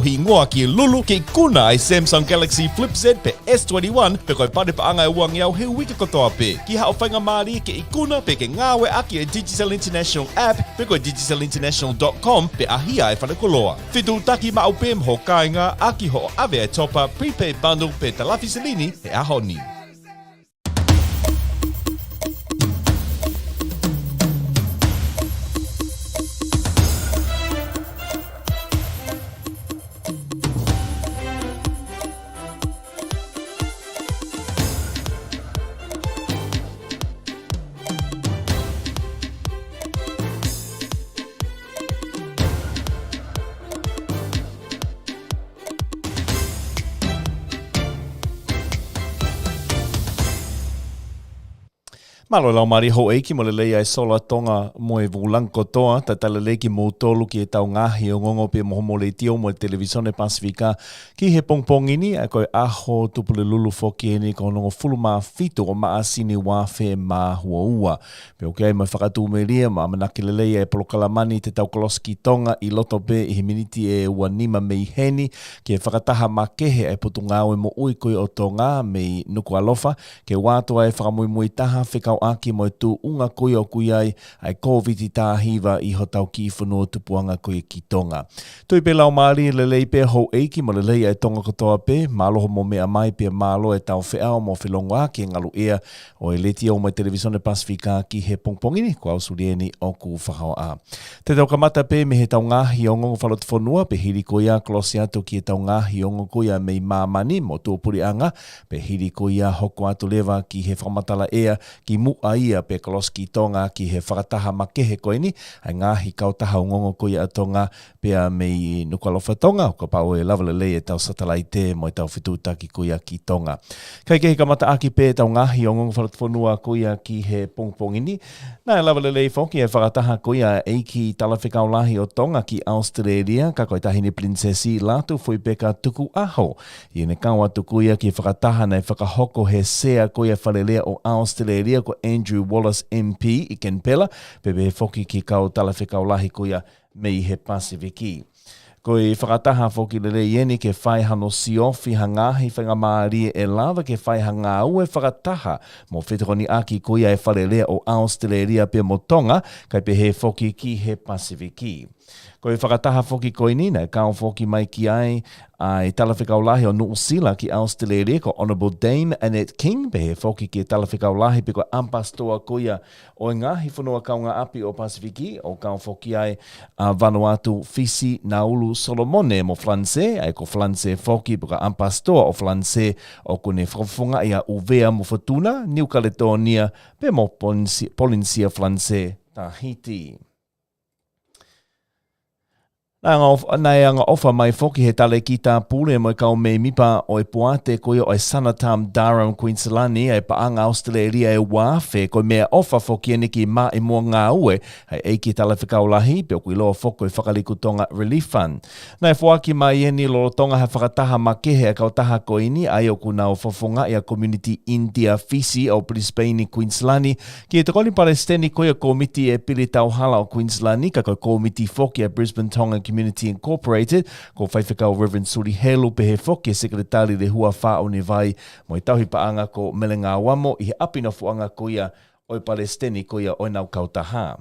Hingoa ki lulu ki kuna ai Samsung Galaxy Flip Z pe S21 pe koe pare pa anga uang iau he wika kotoa pe. Ki hao whainga maari ke ikuna pe ke ngāwe aki e Digital International app pe koe digitalinternational.com pe ahia e whanakoloa. Whitu taki ma au pe mho kāinga aki ho ave e topa prepaid bundle pe talafi selini e ahoni. Malo lau mari ho eiki mo le lei ai sola Tonga mo e vulanko toa ta tala leki mo tolu ki e tau ngahi o ngongo pe mo mo Letiō mo Televīsone Pasifika ki he pongpongini a koe aho tupule lulu foki eni ko nongo fulu maa fitu o maa sini wafe maa hua ua. Pe ok ai mai whakatu me ria ma manaki le lei e polokalamani te tau koloski Tonga i loto pe i he miniti e uanima me i heni ki e whakataha makehe e putu ngāwe mo ui koe o Tonga me i Nuku alofa ke wātua e whakamui mui taha whikau aki mo tu unga koe o kui ai COVID tā hiva i hotau ki whanua tupuanga koe ki Tonga. Tui pe lau maari le lei pe hou eiki mo le lei ai Tonga katoa pe, māloho mo mea mai pe mālo e tau whiao mo whilongo aki ngalu ea o e Letiō mo Televīsone Pasifika ki he pongpongini ko au surieni o ku whakao a. Te tau kamata pe me he tau ngahi o ngongo whalot whanua pe hiri koia klosi atu ki he tau ngahi o ngongo koia me i māmani mo tuopuri anga pe hiri koia hoko atu lewa ki he whamatala ea ki aia pe koloski Tonga ki he whakataha makehe koe ni, ai ngāhi kautaha o ngongo koe a Tonga pea me i Nuku alofa Tonga, o ka pao e lawa lei e tau satalai te mo e tau whitutaki koe a ki Tonga. Kai ke he kamata aki pe tau ngāhi o ngongo whanua koe a ki he pongpongini, nā e lawa lei whoki e whakataha koe a eiki talawhikau lahi o Tonga ki Australia, ka koe tahini princesi lātu fui peka tuku aho. I ne kaua tukuia ki whakataha nei whakahoko he sea koe a whalelea o Australia ko Andrew Wallace MP i Kenpela, pepe he whoki ki kau talawhikau lahi kuia me i he Pasifiki. Ko i whakataha whoki le rei eni ke whaihano siofi hangahi whainga maari e lava ke whaihanga ue whakataha mo whetukoni aki kuia e whalelea o Australia pe mo Tonga, kai pe he whoki ki he Pasifiki. Ko i whakataha whoki koe nina e kao whoki mai ki ai ai talawhikau lahi o Nuusila ki Australia ko Honourable Dame Annette King pe he whoki ki talawhikau lahi pe ko ampastoa koia o ngahi whanua kaunga api o Pasifiki o kao whoki ai Vanuatu Fisi Naulu Solomone mo Flanse ai ko Flanse whoki pe ko ampastoa o Flanse o kone whakafunga ia uvea mo Fortuna New Caledonia pe mo Polincia Flanse Tahiti. Nai anga ofa mai foki he tale ki tā pule mo kau me mipa o e puate koe o e Sanatam Durham Queenslandi e paanga Australia e wafe koe mea ofa foki ene ki ma e mua ngā ue hei eiki tale whikau lahi pe o kui loa foko e whakaliku Tonga Relief Fund. Nai fuaki mai eni lo Tonga he whakataha makehe e kau taha koini ai o kuna o whafonga i a Community India Fisi o Brisbane Queenslandi ki e tokoni Palestini koe o komiti e pili tauhala o Queenslandi ka koe komiti foki a Brisbane Tonga Community Incorporated, ko whaiwhikau Reverend Suri Helu pe he whoki e sekretari le hua wha o ne vai mo i tauhi paanga ko Melenga Wamo i he apina fuanga koia o i Palestini koia o nau kautaha.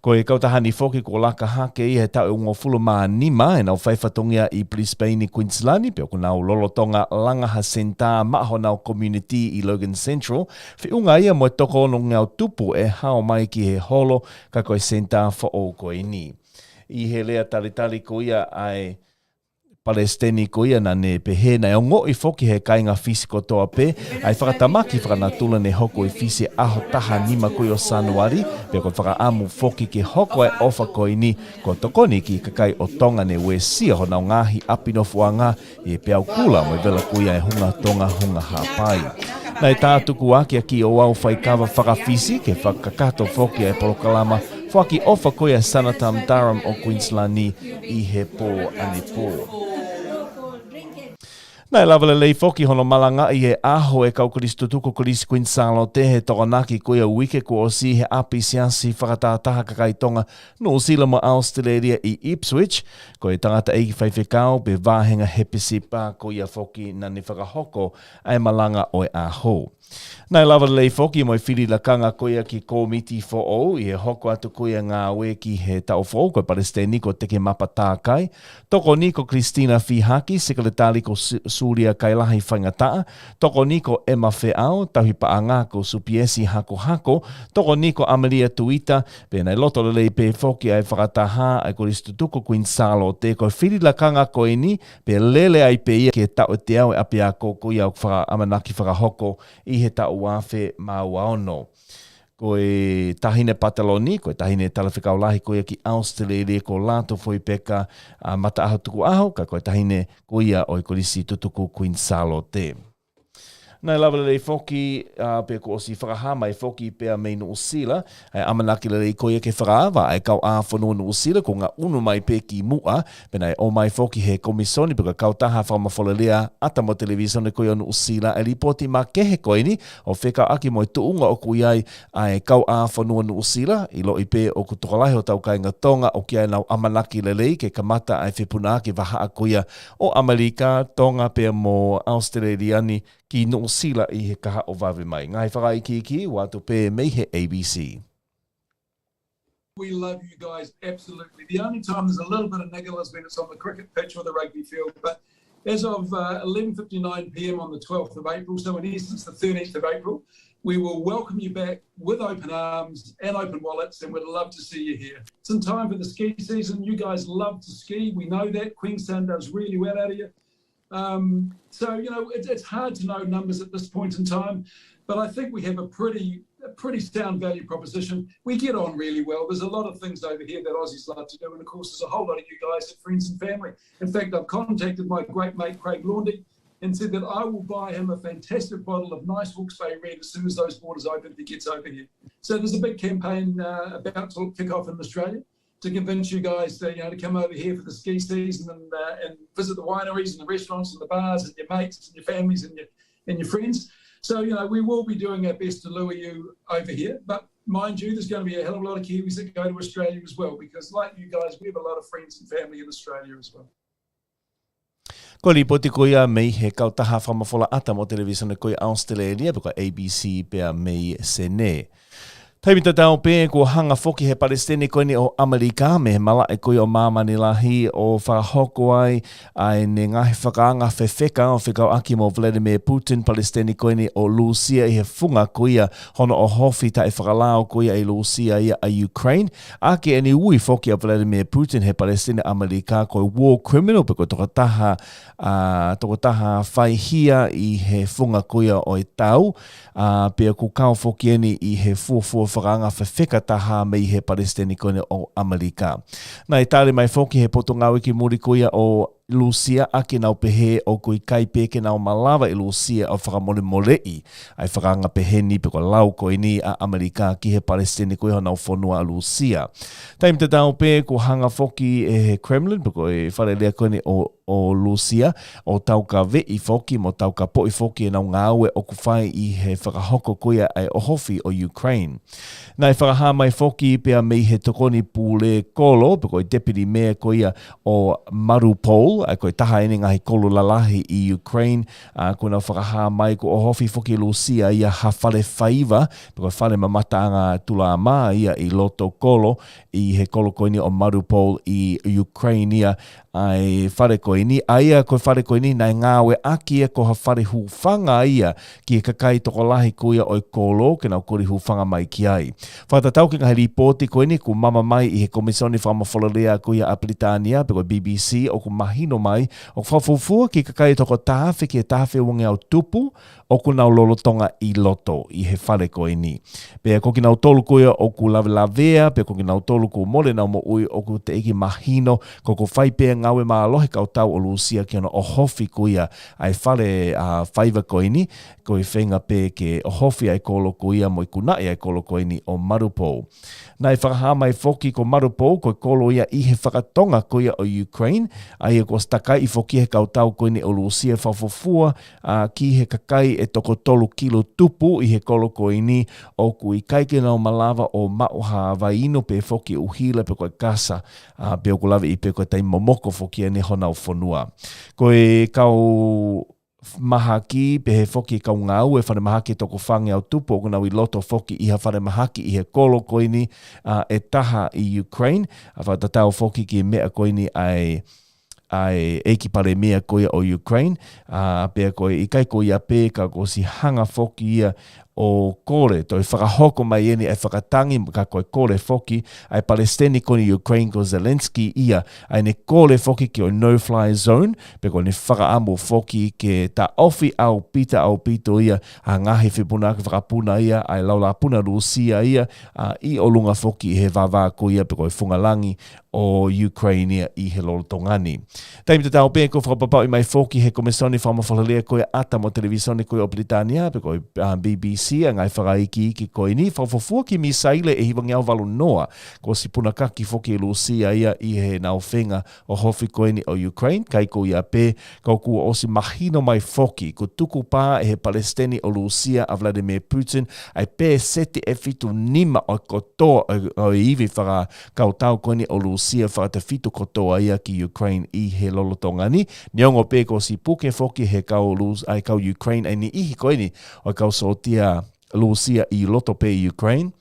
Ko e kautaha ni whoki ko laka hake i he tau ungo fulu maa nima e nau whaiwhatongia i Brisbane Queenslandi pe o nau lolotonga langaha senta maho nau community i Logan Central whi unga ia mo e toko no ngau tupu e hao mai ki he holo ka koe senta wha o koe ni. I he lea talitali ko ia ai Palestini ko ia na ne pehe na ongo i foki he kainga fisiko toa pe ai whakatamaki whakanatula ne hoko i fisi aho taha nima koe o Sanuari pe ko whakaamu foki ke hoko ai ofa koe ni ko tokoni ki kakai o Tonga ne we sia ho nau ngahi apino fuanga i pe au kula mo i vela ko ia e hunga Tonga hunga hapai. Nei tātuku aki aki o au whaikawa whakafisi ke whakakato foki ai polokalama whaki ofa koe a Sanatam Durham o Queenslandi i he pō ane pō. Nai lava le lei foki hono malanga I he aho e kau kulisi tutuko kulisi Queensalo te he tokanaki kuia wike ko o si he api siansi whakatātaha kakai Tonga no usila mo Australia I Ipswich ko e tangata eiki whaiwhekau pe vāhenga hepisi pā kuia foki nani whakahoko ai malanga o e aho. Nai lava lei foki mo whiri la kanga koia ki komiti fo o I he hoko atu koia ngā we ki he tau fo ko Palestini ko teke mapa tākai. Toko niko Christina Fihaki, sekretari ko Suria Kailahi Whangataa. Toko niko Emma Feao, tauhi paanga ko Supiesi Hako Hako. Toko niko Amelia Tuita, pe nei loto le lei pe foki ai whakataha ai ko Ristutuko Queensalo te ko whiri la kanga koe ni, pe lele ai pe ia ke tau te au e api a koko ia whaka amanaki whakahoko I he tau wafe mauaono. Ko e tahine pataloni, ko e tahine talawhikaulahi koia ki Australia ko lato foi peka mata aho tuku aho, ka ko e tahine koia o I kolisi tutuku Queensalo te. Nai lava lei foki pe ko osi whakaha mai foki pea mei no usila, ai amanaki lei koia ke whakaawa, ai kau whanua no usila ko ngā unu mai pe ki mua, pena o mai foki he komisoni, peka kau taha whamawholelea ata mo Televīsone koia no usila, ai ripoti ma kehe koini, o wheka aki mo I tuunga o kuiai, ai kau whanua no usila, I lo I pe o kutokalahi o tau kainga Tonga, o ki ai nau amanaki lei ke kamata ai whipuna ki waha a kuia o Amerika, Tonga pea mo Australiani, ki no sila I he kaha o wawe mai. Ngai whakai ki watu pe mei he ABC. We love you guys, absolutely. The only time there's a little bit of niggle is when it's on the cricket pitch or the rugby field. But as of 11:59 p.m. on the 12th of April, so in essence the 13th of April, we will welcome you back with open arms and open wallets, and we'd love to see you here. It's in time for the ski season. You guys love to ski. We know that. Queenstown does really well out of you. So, you know, it's hard to know numbers at this point in time, but I think we have a pretty sound value proposition. We get on really well. There's a lot of things over here that Aussies love to do, and of course there's a whole lot of you guys are friends and family. In fact, I've contacted my great mate Craig Laundy and said that I will buy him a fantastic bottle of nice Hawke's Bay Red as soon as those borders open if he gets over here. So there's a big campaign about to kick off in Australia to convince you guys to, to come over here for the ski season and visit the wineries and the restaurants and the bars and your mates and your families and your friends. So, we will be doing our best to lure you over here. But mind you, there's going to be a hell of a lot of Kiwis that go to Australia as well, because like you guys, we have a lot of friends and family in Australia as well. Ko li poti koia mei he kautaha whamawhola ata mo Televīsone koia Australia, peko ABC pea mei sene. Taimita tau pe ko hanga foki he Palestini koini o Amerika me he mala e koi o mamani lahi o whakahoko ai ne ngahi whakaanga whewheka o whikau aki mo Vladimir Putin Palestini koini o Lucia I he funga koia hono o hofi ta e whakalao koia I Lucia ia a Ukraine. Ake eni ui foki a Vladimir Putin he Palestini Amerika koi war criminal pe ko tokataha whaihia I he funga koia o e tau pe ko kau foki eni I he fuafua whakaanga whewheka taha mei he Palestini koine o Amerika. Nai tāre mai foki he poto ngāwe ki muri koia o Lucia ake nau pehe o kui kai peke nau malawa I Lucia o whakamole molei ai whakaanga pehe ni pe ko lau koini a Amerika ki he Palestini koe ho nau whanua a Lucia. Taim te tau pe ko hanga foki e he Kremlin pe ko e wharelea koine o Lucia o tau ka vei foki mo tau ka poi foki e nau ngāwe o kuwhai I he whakahoko koia ai o hofi o Ukraine. Nai whakaha mai foki pea mei he tokoni pūle kolo pe ko e deputy mayor koia o Mariupol ai koe taha ene ngahi kolo lalahi I Ukraine ko nau whakaha mai ko o hofi foki Lucia ia ha whale whaiva pe ko whale mamata anga tula maa ia I loto kolo I he kolo koini o Mariupol I Ukraine ia ai whare koini aia ko whare koini nai ngāwe aki e ko ha whare hūwhanga ia ki e kakai toko lahi kuia o I kolo ke nau kori hūwhanga mai ki ai. Whatatau ki ngahi ripoti koini ku mama mai I he komisoni whamawholelea kuia a Britania pe ko BBC o ku mahino mai o whawhufua ki kakai toko tāwhi ki e tāwhi wangi au tupu o ku nau lolotonga I loto I he whare koini. Pe ko ki nau tolu kuia o ku lavelavea pe ko ki nau tolu ku mole nau mo ui o ku te iki mahino ko ku whaipea ngāwe maa lohe kau tau o Lucia ki ana o hofi kuia ai whare whaiva koini ko I whenga pe ke o hofi ai kolo kuia mo I kunai ai kolo koini o Mariupol. Nai whakaha mai foki ko Mariupol ko kolo ia I he whakatonga kuia o Ukraine ai ko o stakai I foki he kautau koini o Lucia whawhofua ki he kakai e toko tolu kilo tupu I he kolo koini o kui kaike nao malawa o mauha vaino pe foki uhila pe koe kasa pe o kulawe I pe koe tai momoko foki ane hona o whanua. Koe kau mahaki pe he foki kau ngau e whare mahaki toko whange au tupu o kuna I loto foki I ha whare mahaki I he kolo koini e taha I Ukraine a whatatau foki ki mea koini ai eiki pare mea koia o Ukraine pe koe I kai koia pe ka ko si hanga foki ia o kore, toi whakahoko mai eni ai whakatangi ka koe kore foki ai Palestini koni Ukraine ko Zelensky ia ai ne kore foki ki o no-fly zone pe ko ne whakaamu foki ke ta ofi au pito ia a ngahi whipuna ka whakapuna ia ai laula puna Rusia ia I o lunga foki he vava ko ia pe koe whungalangi o Ukraine I he lolotongani. Taimi te tau pe ko whakapapau I mai foki he komesoni whamawhalalea koe ata mo televisione koe o Britania pe koe BBC a ngai whakaiki koe ni whawhafua ki misaile e hiwangi au walu noa ko si punakaki foki e Lucia ia I he nao whenga o hofi koe ni o Ukraine kai ko ia pe kau kua o si mahino mai foki ko tuku pā e he Palestini o Lucia a Vladimir Putin ai pe seti e fitu nima o kotoa o iwi whaka kautau koe ni o Lucia whakata fitu kotoa ia ki Ukraine I he lolotongani niongo pe ko si puke foki he kau Ukraine ai ni ihi koe ni o kau sotia Lucia I loto pe Ukraine.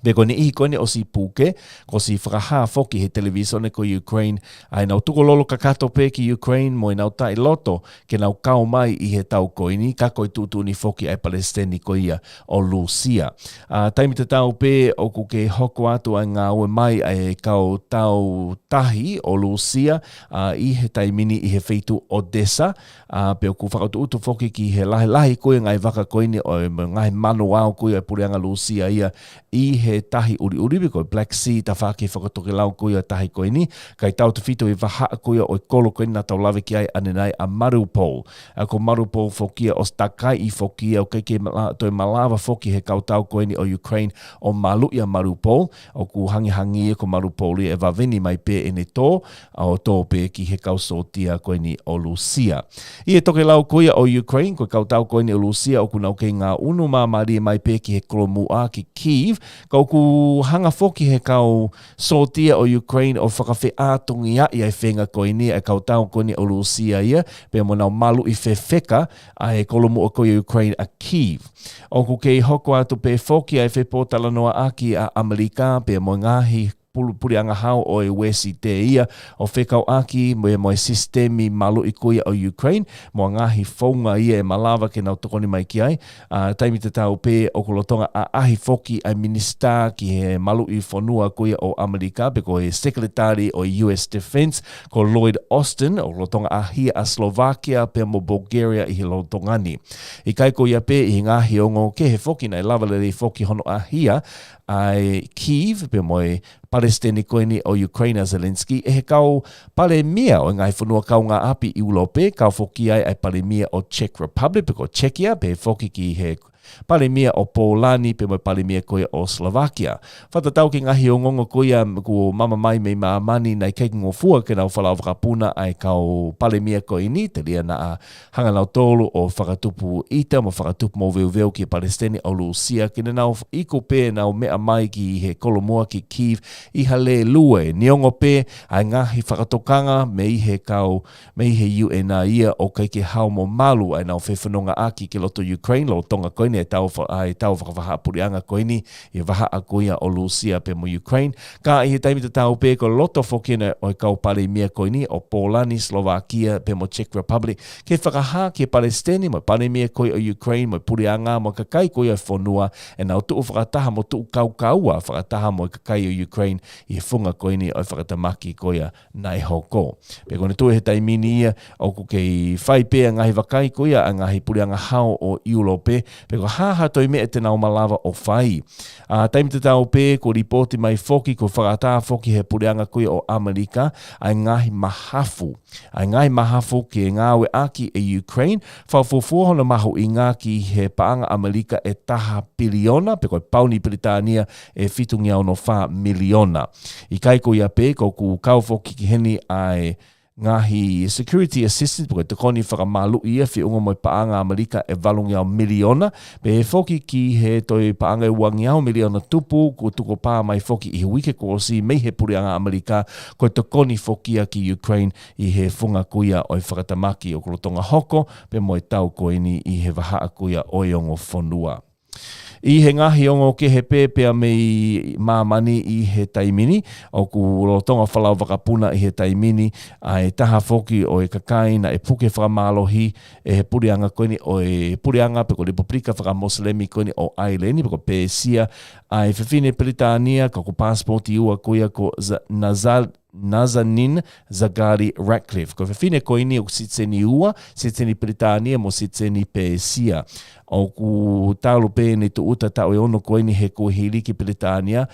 Be kone ihi kone o si puke, ko si whakaha foki he televisione ko Ukraine, ai nau tuko lolo kakato pe ki Ukraine, mo I nau tai loto, ke nau kau mai I he tau koini, ka koe tutuni foki ai Palestini ko ia o Lucia. Taimi te tau pe, o ku ke hoko atu ai ngā ue mai ai kau tau tahi o Lucia, I he taimini I he feitu Odessa, pe o ku whakatu utu foki ki he lahi koe ngai waka koini, o ngai manu au koe ai pureanga Lucia ia, I he tahi uri koe Black Sea ta whake whakatoke lau koe tahi koe ni kai tau te fito I waha koe o kolo koe na tau lawe ki ai anenai a Mariupol ko Mariupol fokia o stakai I fokia o keike toi malawa foki he kautau koe ni o Ukraine o maluia Mariupol o ku hangi ko Mariupol e wawini mai pe ene tō o tō pe ki he kausotia koe ni o Lucia I he toke lau koe o Ukraine koe kautau koe ni o Lucia o ku nau ke ngā unu maamaria mai pe ki he kolomua ki Kyiv kau ku hanga foki he kau sotia o Ukraine o whakawhi ātungi ai whenga koe ni e kau tau koe ni o Lucia ia pe mo nau malu I whewheka a he kolomu o koe Ukraine a Kyiv. O ku kei hoko atu pe foki ai whepotala noa aki a Amerika pe mo ngahi puri anga hao o e wesi te ia o whekau aki mo e sistemi malu I koia o Ukraine mo ngahi whaunga ia e malawa ke nau tokoni mai ki ai taimi te tau pe o kolotonga a ahi foki ai minista ki he malu I whanua koia o Amerika pe ko e secretary o US Defense ko Lloyd Austin o kolotonga a hia a Slovakia pe mo Bulgaria I he lotongani I kai koia pe I ngahi ongo ke he foki nei lavalere foki hono a hia ai Kyiv pe mo e Palestini koe ni o Ukraine Zelensky e he kau pale mia o ngai whanua kau ngā api I ulope kau foki ai pale mia o Czech Republic pe ko Czechia pe foki ki he pale mia o Polani pe mo pale mia koe o Slovakia. Whatatau ki ngahi o ngongo koea ko mama mai me maamani nei kei ngofua ke nau whalau whakapuna ai kau pale mia koe ni te lia na hanga nau tolu o whakatupu ita mo whakatupu mo veu ki Palestini o Lucia ki nau iko pe nau mea mai ki he kolomua ki Kyiv I hale lue niongo pe ai ngahi whakatokanga me I he UN ia o kei ke hao mo malu ai nau whewhanonga aki ke loto Ukraine lo tonga koe ni tau whakawha purianga koe ni I waha a koea o Lucia pe mo Ukraine ka I he taimi te tau pe ko loto whokena o kau pare mia koe ni o Polani, Slovakia pe mo Czech Republic ke whakaha ke Palestini mo pare mia koe o Ukraine mo purianga mo kakai koe o whanua e nau tuu whakataha mo tuu kaukaua whakataha mo kakai o Ukraine I whunga koe ni o whakatamaki koe nai hoko pe kone tu he taimini ia o ku kei whai pe a ngahi wakai koe a ngahi purianga hao o Europe pe ko haha toi me e te nau malawa o whai. Taimi te tau pe ko ripoti mai foki ko whakata foki he pureanga koe o Amerika ai ngahi mahafu. Ai ngahi mahafu ke ngāwe aki e Ukraine whawhofua hona mahu I ngā ki he paanga Amerika e taha piliona pe koe pauni Britania e fitungi au no wha miliona. I kai ko ia pe ko ku kau foki ki heni ai ngahi security assistant po te koni whakamalu ia whiunga mo paanga Amerika e valungi au miliona pe he foki ki he toi paanga e wangi au miliona tupu ko tuko pā mai foki i wike ko si mei he purianga Amerika ko te koni fokia ki Ukraine i he funga kuia o i whakatamaki o Tonga hoko pe mo e tau ko ini i he waha kuia o ongo whanua. I he ngahi ongo ke he pēpea mei māmani i he taimini, o ku Tonga whalau wakapuna i he taimini, a e taha foki o e kakaina e puke whakamalohi, e he purianga koini o e purianga pe ko Republika Whakamoslemi koini o Aileni, pe ko Pēsia, a e whiwhine Peritania, ka ko passporti ua kuia ko Nazanin Zaghari Ratcliffe. Ko whiwhine koini o sitseni ua, sitseni Peritania mo sitseni Pēsia. O ku tālu pēne tu uta tau e ono koini he ko hili ki Peritania,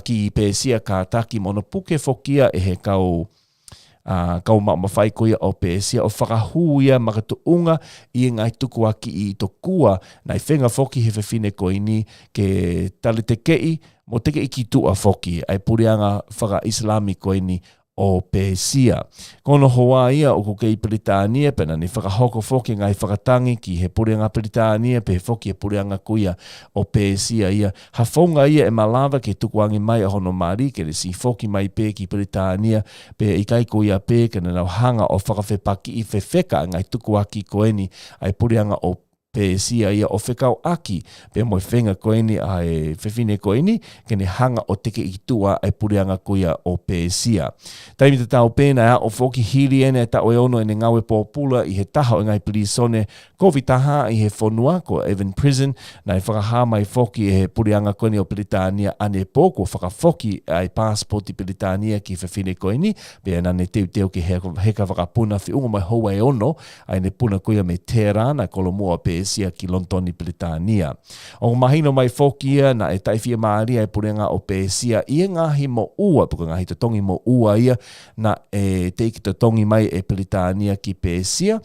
ki Pēsia ka taki mono puke fokia e he kau mawhai koia o Pēsia, o whakahuia makatuunga i ngai tuku aki i tokua, nai whenga foki he whiwhine koini ke tali te kei, mo teke i ki tua foki, ai purianga whaka islami koini o Pēsia. Kono hoa ia o kukei Peritania, pena ni whakahoko foki ngai whakatangi ki he purianga Peritania, pe he foki he purianga kuia o Pēsia ia. Hawhaunga ia e malawa ke tukuangi mai a hono mari, ke le si foki mai pē ki Peritania, pe i kai kuia pē, ke na hanga o whakawhepaki i whewheka ngai tukuaki koeni ai purianga o Pēsia ia o whekau aki, pe moi whenga koeni ai whiwhine koeni, ke ne hanga o teke i tua ai purianga kuia o Pēsia. Taimi te tau pēna o foki hiri ene e tau e ono ene ngawe pōpula i he taha o ngai Televīsone Kovitaha i he whonua ko Evan Prison, nai whakaha mai foki e he purianga koeni o Peritania ane pōko whakafoki ai passporti Peritania ki whiwhine koeni, pe ena ne teo ki heka whakapuna whiunga mai hoa e ono, ai ne puna kuia me Tērana kolomua Pēsia ki Lontoni Peritania. O mahino mai fokia na e taifia maari ai purianga o Pēsia ia ngahi mo ua, puka ngahi te tongi mo ua ia, na e teiki te tongi mai e Peritania ki Pēsia.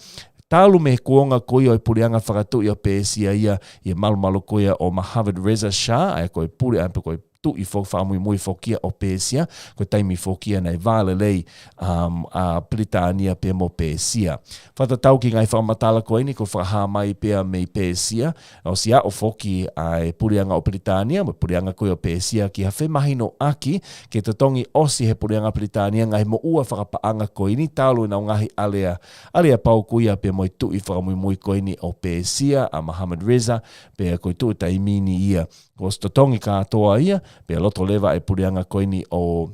Tālu me kuonga koia o purianga whakatu i o Pēsia ia, i malu koia o Mohammed Reza Shah, ai koe puri ai koe tu i whamui mui fokia o Pēsia, ko taimi fokia nei vale lei a Peritania pe mo Pēsia. Whatatau ki ngai whamatala koe ni ko whaha mai pea mei Pēsia, o si a o foki ai purianga o Peritania, mo purianga koe o Pēsia ki hawhi mahino aki, ke te tongi osi he purianga Peritania, ngai mo ua whakapaanga koe ni, tālu na ngahi alea pau kuia pe mo tu i whamui mui koe ni o Pēsia, a Mohammed Reza, pe koe tu taimini ia. Ko stotongi katoa ia, pe loto lewa e purianga koini o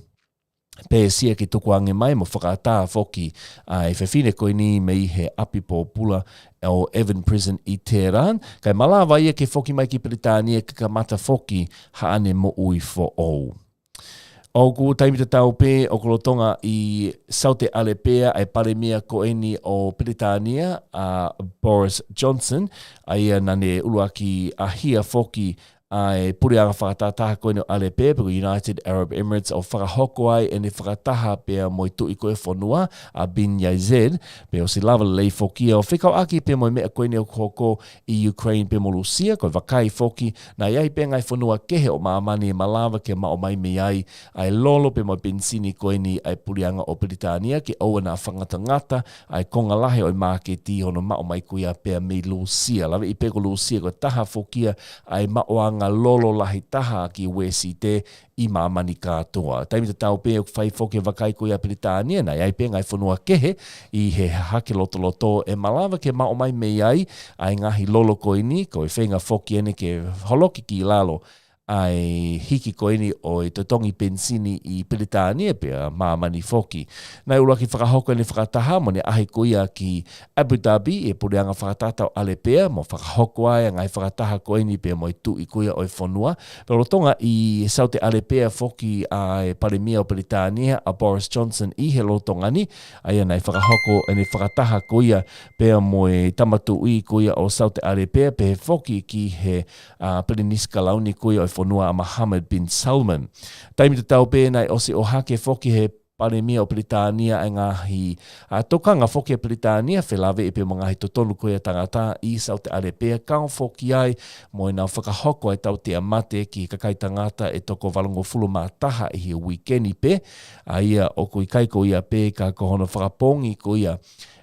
Pēsia ki tukuange mai, mo whakata foki ai whiwhine koini mei he api pōpula o Evan Prison i Tēran, kai malawa ia ke foki mai ki Peritania ki ka mata foki haane mo ui fo ou. O ku taimi te tau pē o Tonga i Saute Alepea ai paremia koeni o Peritania a Boris Johnson, ai nane uluaki a hia foki ai purianga whakatataha koe no Alepea, peko United Arab Emirates o whakahoko ai e ne whakataha pea moi tu i koe whanua a Bin Yazid, pe o si lava lei fokia o whikau aki pe moi mea koe ne o hoko i Ukraine pe mo Lucia, koe wakai foki, na iai pe ngai whanua kehe o maamani e malawa ke mao mai me ai lolo pe moi bensini koe ni ai purianga o Peritania, ke oua na whangatangata, ai konga lahe o i maketi hono mao mai kuia pea me Lucia, lawe i peko Lucia koe taha fokia ai mao nga lolo lahi taha ki WCT i mamani katoa. Taimi te tau pē o whai whoke wakai koe a Peritania, na iai pē ngai whanua kehe i he hake loto e malawa ke mao mai mei ai ngahi lolo koe ni, koe whenga whoki ene ke holoki ki lalo ai hiki koeni o i te tongi pensini i Peritania pia mamani foki. Nai uraki whakahoko ni whakataha mo ne ahi koia ki Abu Dhabi e purianga whakatatau Alepea mo whakahoko ai ngai whakataha koeni pia mo i tu i koia o i whanua. Pero tonga i Saute Alepea foki ai paremia o Peritania a Boris Johnson i he lotongani ai nai whakahoko ni whakataha koia pia mo i tamatu i koia o Saute Alepea pe foki ki he Periniska launi koia o whanua a Mohammed bin Salman. Taimi te tau pēnei o si o hake foki he pare mia o Britania e ngahi tokanga foki a Britania whelawe e pe mga hi totonu koe tangata i sau te arepea kao foki ai mo e nau whakahoko e tau te amate ki kakai tangata e toko walongo fulu mātaha i hi weekendi pe a ia o kui kaiko ia pe ka kohono whakapongi ko ia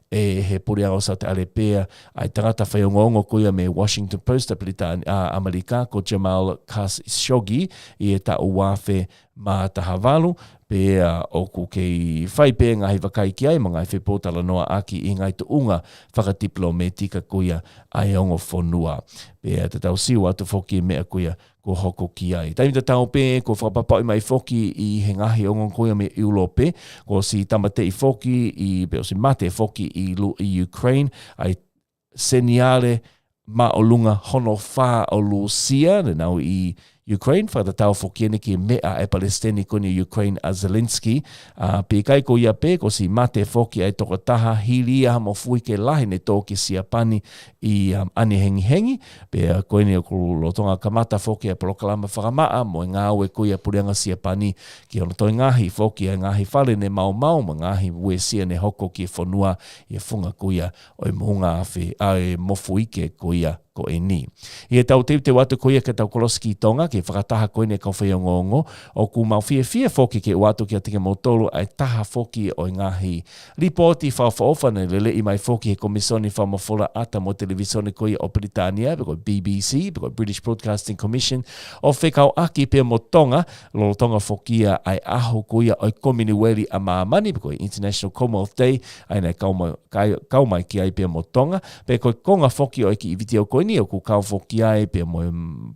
e he puri ao sa te arepea ai tangata whaiongongo kuia me Washington Post a Amerika ko Jamal Khashoggi i e ta uafe ma tahavalu pe o ku kei whai pe ngahi wakai ki ai mga e whepotala noa aki i ngai tu unga whakadiplometika kuia ai ongo whonua pe te tau siu atu whoki mea kuia ko hoko ki ai. Taimita tau pe, ko whapapau i mai whoki i he ngahi ongon koia me Europe, ko si tamate i whoki, o si mate whoki i Ukraine, ai seniale ma o lunga hono wha o Lucia, nau i Ukraine, whakatau whokiene ki mea e Palestini koni Ukraine a Zelensky, pe kai ko ia pe, ko si mate whoki ai toko taha, hili aha mo fui ke lahi ne tō ki siapani i ane hengi, pe koene o lotonga kamata whoki a Polokalama whakamaa, mo e ngāwe koia purianga siapani ki ono toi ngahi whoki a ngahi whale ne mau ma ngahi wesia ne hoko ki e whonua i e whunga koia o e munga awhi, e mofu ike koia ko e ni. I e tau te watu koia ke tau koloski i Tonga, ke whakataha koine kau whaiongongo, o ku mau fia whoki ke watu ki a tika motoro, ai taha whoki o ngahi ripoti whawhaofana lele i mai whoki he komisoni whamawhola ata mo Televīsone koia o Britania, beko BBC, beko British Broadcasting Commission, o whekau aki pe mo Tonga, lolo Tonga whokia ai aho koia o Commonwealth a maamani, beko International Commonwealth Day, ai nei kaumai ki ai pe mo Tonga, beko konga whoki o ki i vitio koini, o ku kau whoki ai pe mo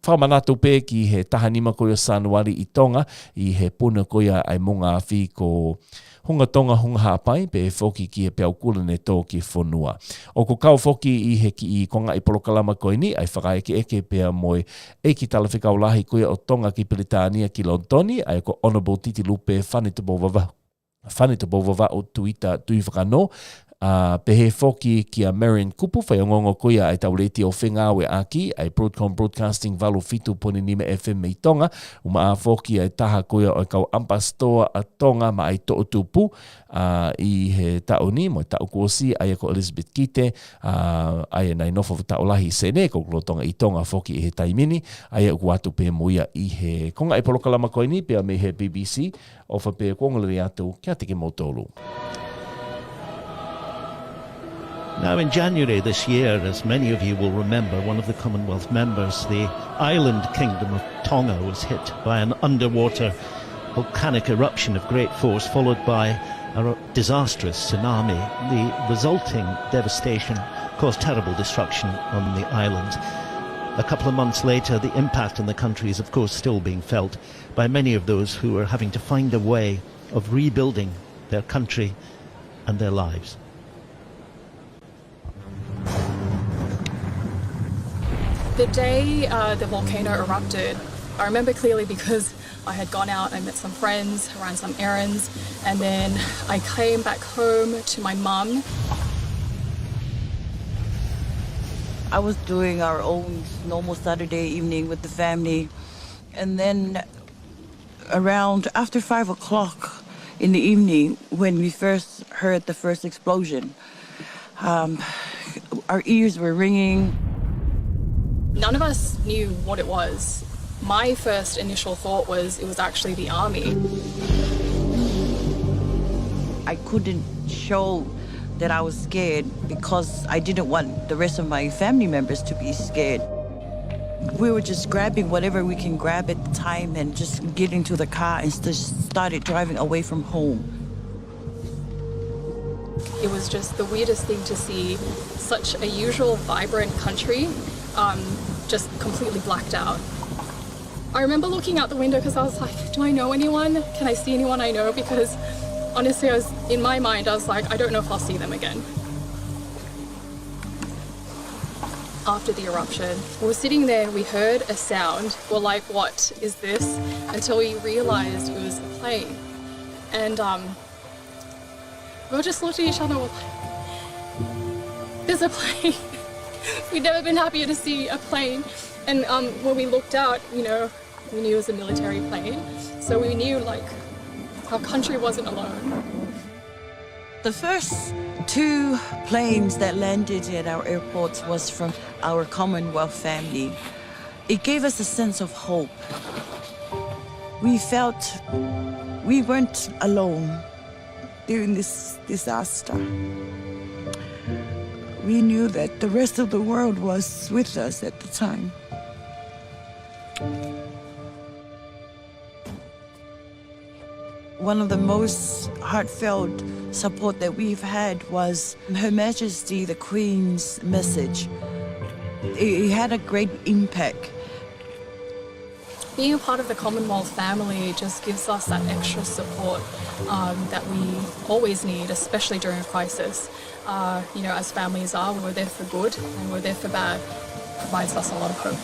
whamanatu pe ki he tahanima koia Sanuari i Tonga, i he puna koia ai munga awhi ko hunga Tonga hunga hapai pe whoki ki he peaukula ne tō ki whonua. O ku kau whoki i he ki i konga i Polokalama koini, ai whakaeke eke pea moe e ki tala whikau lahi koia o Tonga ki Britania ki Lontoni, ai ko Honourable Titi Lupe whanito bova o tuita tui whakano, pe he whoki ki a Marion Kupu, whai ongongo koia ai tau Letiō fengāue aki, ai Broadcom Broadcasting valu fitu poni nime FM i Tonga, uma a whoki ai taha koia o kau ampastoa a Tonga ma ai to tupu, i he tau ni, mo tau kuosi, ai ko Elizabeth Kite, ai nai nofo tau lahi sene, ko Tonga i Tonga whoki i he taimini, ai ku atu pe muia i he konga i Polokalama koini, pea me he BBC, o wha pe kongalari atu, kia teke motolu. Now in January this year, as many of you will remember, one of the Commonwealth members, the island kingdom of Tonga, was hit by an underwater volcanic eruption of great force, followed by a disastrous tsunami. The resulting devastation caused terrible destruction on the island. A couple of months later, the impact on the country is of course still being felt by many of those who are having to find a way of rebuilding their country and their lives. The day the volcano erupted, I remember clearly because I had gone out, I met some friends, ran some errands, and then I came back home to my mum. I was doing our own normal Saturday evening with the family, and then around after 5 o'clock in the evening, when we first heard the first explosion, our ears were ringing. None of us knew what it was. My first initial thought was it was actually the army. I couldn't show that I was scared because I didn't want the rest of my family members to be scared. We were just grabbing whatever we can grab at the time and just get into the car and started driving away from home. It was just the weirdest thing to see such a usual vibrant country just completely blacked out. I remember looking out the window because I was like, do I know anyone? Can I see anyone I know? Because honestly, in my mind, I was like, I don't know if I'll see them again. After the eruption, we were sitting there, we heard a sound. We're like, what is this? Until we realized it was a plane. And we all just looked at each other, we're like, there's a plane. We'd never been happier to see a plane. And when we looked out, you know, we knew it was a military plane. So we knew, like, our country wasn't alone. The first 2 planes that landed at our airports was from our Commonwealth family. It gave us a sense of hope. We felt we weren't alone during this disaster. We knew that the rest of the world was with us at the time. One of the most heartfelt support that we've had was Her Majesty the Queen's message. It had a great impact. Being a part of the Commonwealth family just gives us that extra support that we always need, especially during a crisis. As families are, we're there for good and we're there for bad. It provides us a lot of hope.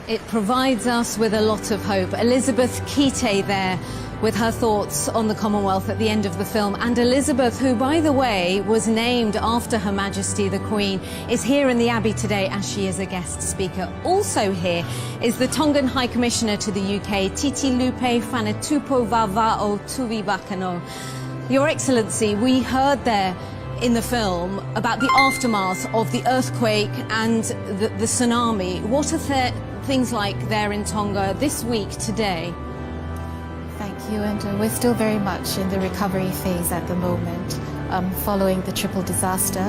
It provides us with a lot of hope. Elizabeth Kite there with her thoughts on the Commonwealth at the end of the film. And Elizabeth, who, by the way, was named after Her Majesty the Queen, is here in the Abbey today as she is a guest speaker. Also here is the Tongan High Commissioner to the UK, Titi Lupe Whanetupo Vava'o Tuvivakano. Your Excellency, we heard there in the film about the aftermath of the earthquake and the tsunami. What are things like there in Tonga this week, today? Thank you, and we're still very much in the recovery phase at the moment, following the triple disaster,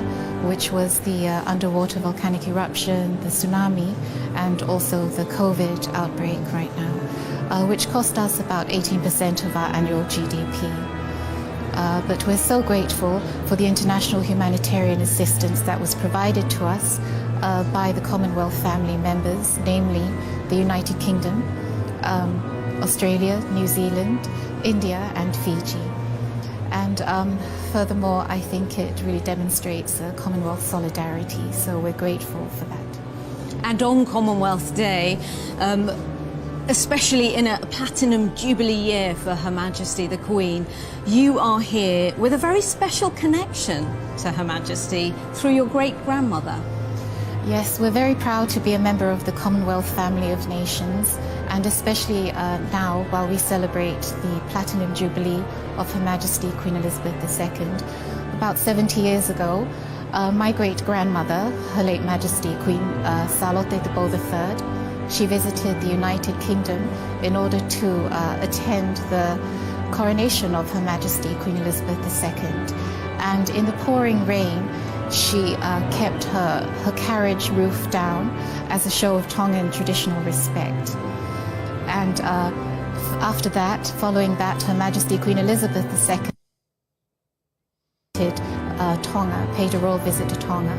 which was the underwater volcanic eruption, the tsunami, and also the COVID outbreak right now, which cost us about 18% of our annual GDP. But we're so grateful for the international humanitarian assistance that was provided to us by the Commonwealth family members, namely the United Kingdom, Australia, New Zealand, India and Fiji. And furthermore, I think it really demonstrates Commonwealth solidarity, so we're grateful for that. And on Commonwealth Day, especially in a Platinum Jubilee year for Her Majesty the Queen, you are here with a very special connection to Her Majesty through your great-grandmother. Yes, we're very proud to be a member of the Commonwealth family of nations, and especially now, while we celebrate the Platinum Jubilee of Her Majesty Queen Elizabeth II. About 70 years ago, my great-grandmother, Her late Majesty Queen Salote de Beau III, she visited the United Kingdom in order to attend the coronation of Her Majesty Queen Elizabeth II. And in the pouring rain, she kept her carriage roof down as a show of Tongan traditional respect. And after that, following that, Her Majesty Queen Elizabeth II Tonga, paid a royal visit to Tonga.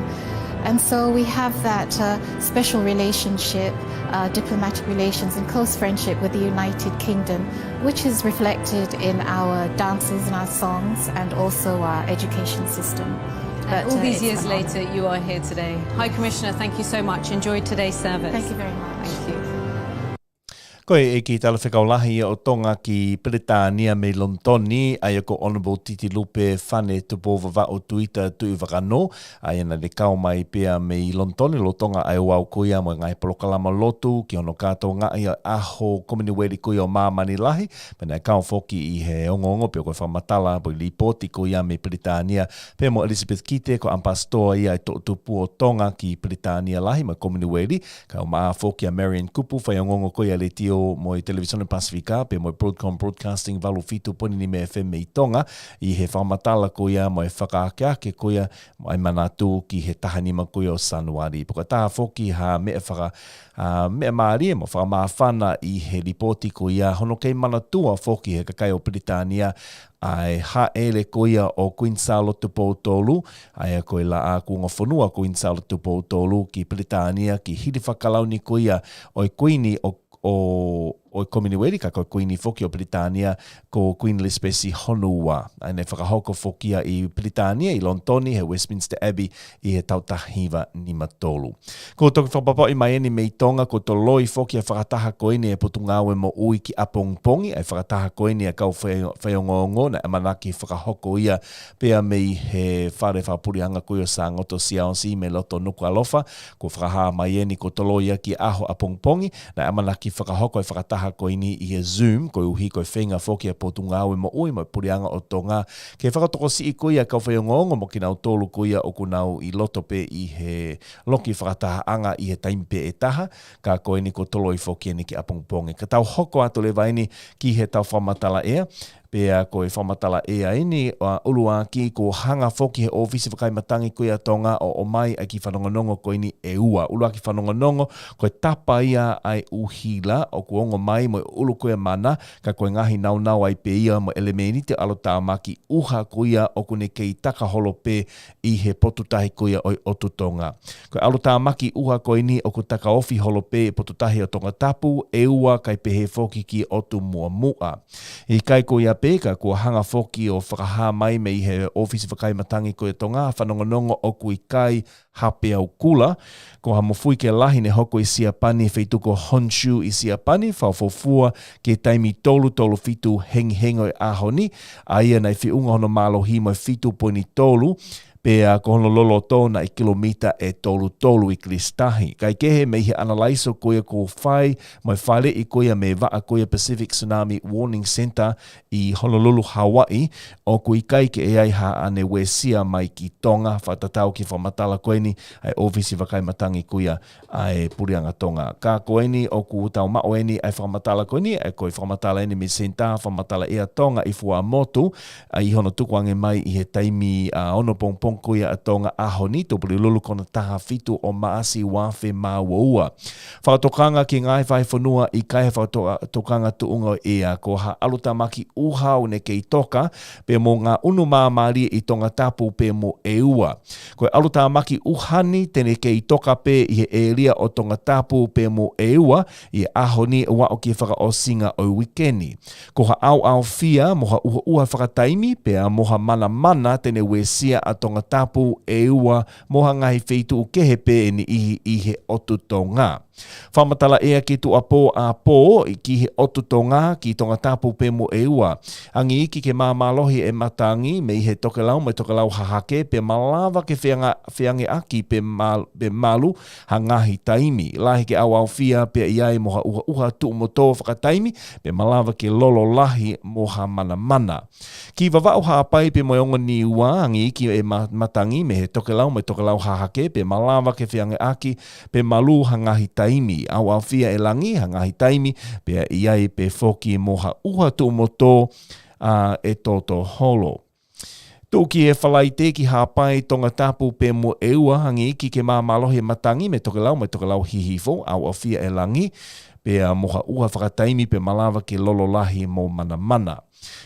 And so we have that special relationship, diplomatic relations and close friendship with the United Kingdom, which is reflected in our dances and our songs and also our education system. But all these years later, you are here today. High Commissioner, thank you so much. Enjoyed today's service. Thank you very much. Thank you. Koe e ki tala whekaulahi o Tonga ki Peretania me Lontoni, ai ko Honourable Titi Lupe Whanetupo Vava'o Tuita Tui Wakano, ai ana le kao mai pia me i Lontoni, lo Tonga ai wau kuia mo ngai polokalama lotu, ki ono kato ngai aho kominiweri kuia o mamani lahi, pena kao foki i he ongoongo pia koe whamatala, po i lipoti kuia me Peretania, pia mo Elizabeth Kite ko ampastoa ia i tupu o Tonga ki Peretania lahi, ma kominiweri, ka o maa foki a Marian Kupu, whai ongoongo kuia Letiō mo i Televīsone Pasifika, pe mo i Broadcom Broadcasting valu fitu poni ni me FM i Tonga, i he whamatala kuia mo i whakaake kuia mo ai manatu ki he tahanima kuia o Sanuari. Puka taha foki ha mea mea maari mo whakamawhana i he ripoti kuia, hono kei manatua foki he kakai o Britania, ai ha ele kuia o Queen Charlotte Tupou ai a koe la a kunga whanua Queen Charlotte Tupou ki Britania, ki hiri whakalauni kuia o i Queenie o o Commonwealth ka ko Queen foki o Britania ko Queen Elizabeth honua. Ai nei whakahoko fokia i Britania i Lontoni he Westminster Abbey i he tautahiva ni matolu. Ko toki whapapa i mai mei Tonga ko to loi foki a whakataha koini e potungāue mo ui ki apongpongi ai whakataha koini a kau whaiongongo na amanaki whakahoko ia pea mei he whare whapurianga kuio sa ngoto siaonsi me loto nuku alofa ko whakaha mai ko to loi ki aho apongpongi na amanaki whakahoko e whakataha koini i he Zoom ko uhi ko whenga foki a potungāue mo ui mo purianga o Tonga ke whakatoko si i kuia kau whaiongongo mo ki nau tolu kuia o kunau i loto pe i he loki whakataha anga i he taimpe e taha ka koini ko toloi foki ni ki apongpongi. Ka tau hoko atu le vaini ki he tau whamatala ea. Pea ko e whamatala ea ini ulua ki ko hanga foki he ofisi whakaimatangi kuia Tonga o mai ai ki whanongonongo koini e ua. Ulua ki whanongonongo ko e tapa ia ai uhila o kuongo mai mo ulu kuia mana ka koe ngahi nau ai pe ia mo elemeni te alotaa maki uha kuia o kune kei taka holo pe i he potutahi kuia oi otu Tonga. Ko alotaa maki uha koini o ku taka ofi holo pe potutahi o Tonga tapu e ua kai pehe foki ki otu mua mua. I kai kuia peka kua hanga foki o whakaha mai mei he ofisi whakaimatangi ko e Tonga whanongonongo o kui kai hape au kula. Ko ha mofui ke lahine hoko i Siapani feituko Honshu i Siapani whawhofua ke taimi tolu fitu hengo e ahoni. Aia nei whiunga hono malohi mo fitu poini tolu. Pea ko hono lolo tōna i kilomita e tolu i Kristahi. Kai kehe mei he analaiso koia ko whai, mai whale i koia me waa koia Pacific Tsunami Warning Center i Honolulu, Hawaii, o kui kai ke e ai ha ane wesia mai ki Tonga, whatatau ki whamatala koeni, ai ofisi wakaimatangi koia ai Purianga Tonga. Ka koeni o ku tau maoeni ai whamatala koeni, ai koi whamatala eni me senta, whamatala ea Tonga i fua motu, ai hono tukuange mai i he taimi ono pongpong kuia a Tonga ahoni, tōpuri lulu kona taha fitu o maasi wāwhe māua. Whaatokanga ki ngai whai whanua i kai whaatokanga tuunga ea ko ha alutamaki uhau ne kei toka pe mo ngā unu māmari i Tonga tapu pe mo eua. Ko alutamaki uhani tene kei toka pe i he eria o Tonga tapu pe mo eua i ahoni wa o ki whaka o singa o wikeni. Ko ha au fia moha uha whakataimi pe a moha mana tene wesia a Tonga tapu e ua moha ngahi feitu u kehe pe ni i he otu Tonga. Whamatala ea ki tu apo a pō i ki he otu Tonga ki Tonga tapu pe mo e ua. Angi iki ke māmalohi e matangi me i he tokelau hahake pe malawa ke whiange aki pe malu hangahi taimi. Lahi ke au fia pe iai moha uha tu moto whakataimi pe malawa ke lolo lahi moha mana. Ki wawau haapai pe moiongo ni ua angi iki e matangi me he tokelau hahake pe malawa ke whiange aki pe malu hangahi taimi. Au fia e langi hangahi taimi pe iai pe foki moha uha tu moto e toto holo. Tūki e whalai te ki hāpai Tonga tapu pe mo eua hangi iki ke māmalohi matangi me tokelau hihifo au fia e langi pe moha uha whakataimi pe malawa ke lolo lahi mo mana.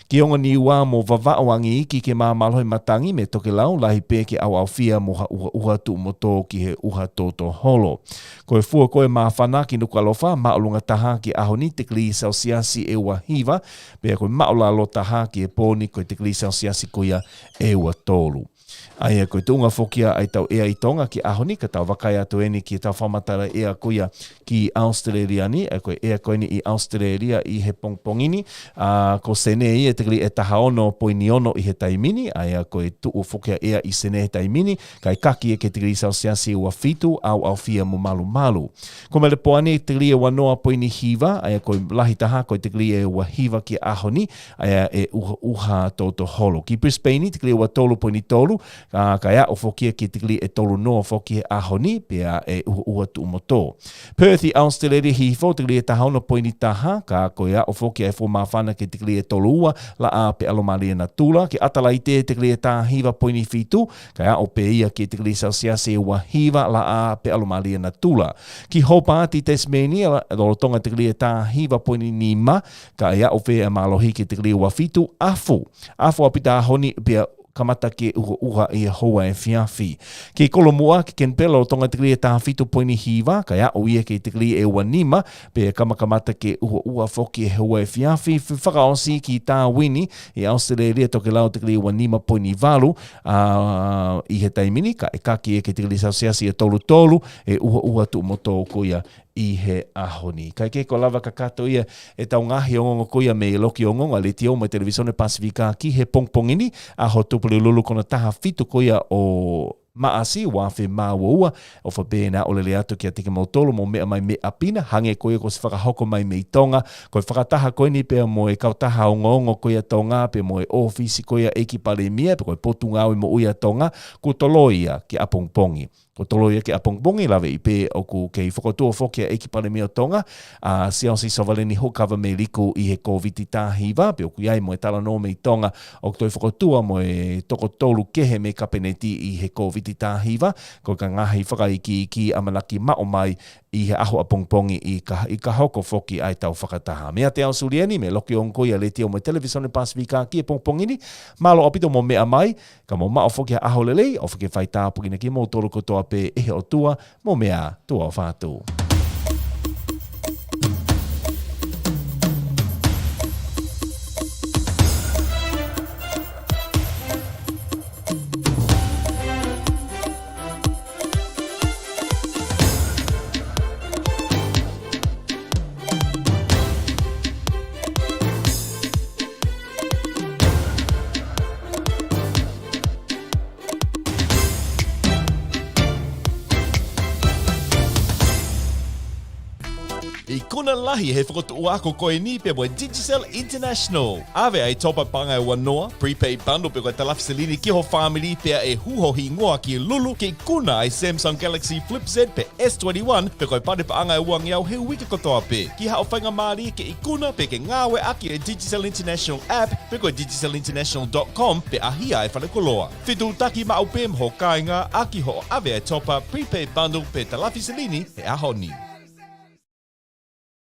Ki onga ni ua mo vavao angi iki ke māmalohi matangi me tokelau lahi pe ke au fia moha uha tu moto ki he uha toto holo. Ko e fua koe mawhana ki Nuku alofa, maolunga taha ki ahoni te kli celsiasi e ua hiva, pe koe maola lo taha ki e pōni koe te kli celsiasi koia e ua tolu. Aia koe tunga fokia ai tau ea i Tonga ki ahoni, ka tau wakai atu eni ki tau whamatara ea kuia ki Australia ni, ai koe ea koe ni i Australia i he pongpongini, ko sene i e tekli e taha ono poini ono i he taimini, aia koe tuu fokia ea i sene he taimini, kai kaki e ke tekli celsiasi ua fitu au fia mo malu. Ko mele poani tekli e wanoa poini hiva, aia koe lahi taha koe tekli e ua hiva ki ahoni, aia e uha toto holo. Ki Brisbane tekli e ua tolu poini tolu, ka ea o fokia ki tikli e tolu noa fokia ahoni, pea e uha tu moto. Perth i Australia hifo, tikli e tahauna poini taha, ka ko ea o fokia e fo mawhana ki tikli e tolu ua, la a pe alomaria na tula, ki atalai te tikli e taha hiva poini fitu, ka ea o pe ia ki tikli celsiasi e ua hiva, la a pe alomaria na tula. Ki Hobart i Tasmania, tonga tikli e taha hiva poini nima, ka ea o fe e malohi ki tikli ua fitu, afu apita ahoni, pea kamata ke ua i hoa e whiawhi. Ke kolomua ke ken pelo tonga tikri e tāwhitu poini hiwa, kai a o ia ke tikri e wanima, pe kamakamata ke ua foki e hoa e whiawhi, whakaosi ki tā wini, e Australia toke lau tikri e wanima poini valu, i he taimini, ka e kaki e ke tikri sausiasi e tolu, e ua tu moto kuia i he ahoni. Kai ke ko lava ka kato ia e tau ngahi ongongo kuia me i loki ongongo a Letiō mai Televīsone Pasifika ki he pongpongini a ho tupuli lulu kona taha fitu kuia o maasi wafe maua o whabena o lele atu ki a tike mautolo mo mea mai me apina hange koe ko se whakahoko mai me i Tonga koe whakataha koe ni pea mo e kautaha ongongo koe a Tonga pe mo e ofisi koe a eki pale mia pe koe potungau mo ui a Tonga ko toloia ki a pongpongi. Ko toloia ke apongpongi lawe i pe o ku kei whakotua whoki a eki pale mea Tonga a siausi savaleni hokava me liku i he COVID tāhiwa pe o ku iai mo e tala no me i Tonga o toi whakotua mo e toko tolu kehe me kapeneti i he COVID tāhiwa ko ka ngahi whakaiki ki amalaki mao mai i he aho apongpongi i ka hoko whoki ai tau whakataha. Mea te au surieni me loki ongoi a Letiō mai Televīsone Pasifika ki e pongpongini malo opito mo mea mai ka mo mao whoki a aho lelei o whake whai tāpukina ki mo tolu kotoa pe ehe o tua mo mea tua o whātu. I kuna lahi he whakotu ako koe ni pe moe Digicel International. Awe ai topa pangai wanoa, prepaid bundle pe koe talafiselini ki ho family pe e huhohi ngoa ki lulu ki kuna ai Samsung Galaxy Flip Z pe S21 pe koe pare pa angai uang iau he wika kotoa pe. Ki hao whainga maari ke i kuna pe ke ngāwe aki e Digicel International app pe koe digicelinternational.com pe ahia e whanakoloa. Whitu taki mau pe mho kāinga aki ho awe ai topa prepaid bundle pe talafiselini he ahoni.